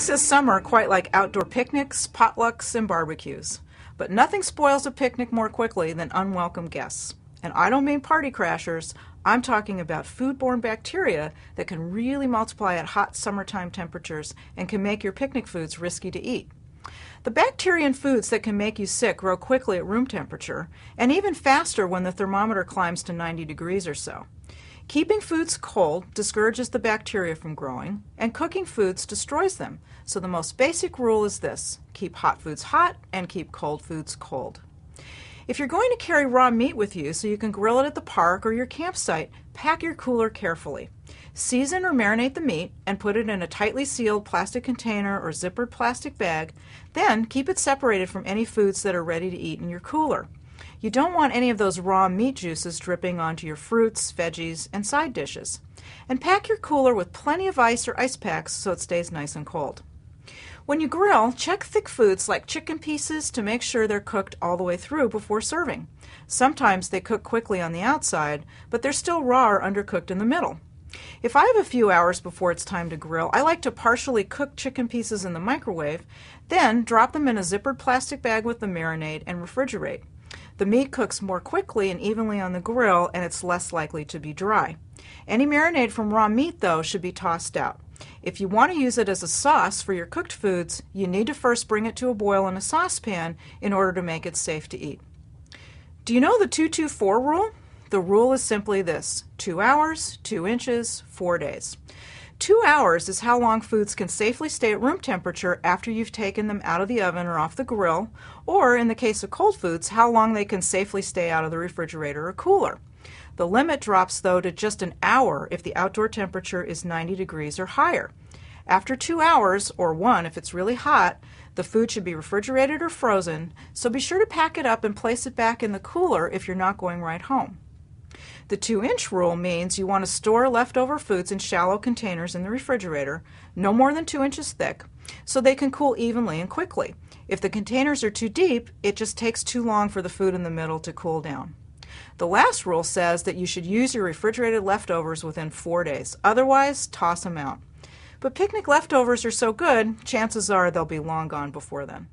Things this summer are quite like outdoor picnics, potlucks, and barbecues. But nothing spoils a picnic more quickly than unwelcome guests. And I don't mean party crashers. I'm talking about foodborne bacteria that can really multiply at hot summertime temperatures and can make your picnic foods risky to eat. The bacteria in foods that can make you sick grow quickly at room temperature, and even faster when the thermometer climbs to 90 degrees or so. Keeping foods cold discourages the bacteria from growing, and cooking foods destroys them. So the most basic rule is this: keep hot foods hot and keep cold foods cold. If you're going to carry raw meat with you so you can grill it at the park or your campsite, pack your cooler carefully. Season or marinate the meat and put it in a tightly sealed plastic container or zippered plastic bag. Then keep it separated from any foods that are ready to eat in your cooler. You don't want any of those raw meat juices dripping onto your fruits, veggies, and side dishes. And pack your cooler with plenty of ice or ice packs so it stays nice and cold. When you grill, check thick foods like chicken pieces to make sure they're cooked all the way through before serving. Sometimes they cook quickly on the outside, but they're still raw or undercooked in the middle. If I have a few hours before it's time to grill, I like to partially cook chicken pieces in the microwave, then drop them in a zippered plastic bag with the marinade and refrigerate. The meat cooks more quickly and evenly on the grill, and it's less likely to be dry. Any marinade from raw meat, though, should be tossed out. If you want to use it as a sauce for your cooked foods, you need to first bring it to a boil in a saucepan in order to make it safe to eat. Do you know the 2-2-4 rule? The rule is simply this: 2 hours, 2 inches, 4 days. 2 hours is how long foods can safely stay at room temperature after you've taken them out of the oven or off the grill, or in the case of cold foods, how long they can safely stay out of the refrigerator or cooler. The limit drops, though, to just an hour if the outdoor temperature is 90 degrees or higher. After 2 hours, or 1 if it's really hot, the food should be refrigerated or frozen, so be sure to pack it up and place it back in the cooler if you're not going right home. The 2-inch rule means you want to store leftover foods in shallow containers in the refrigerator, no more than 2 inches thick, so they can cool evenly and quickly. If the containers are too deep, it just takes too long for the food in the middle to cool down. The last rule says that you should use your refrigerated leftovers within 4 days. Otherwise, toss them out. But picnic leftovers are so good, chances are they'll be long gone before then.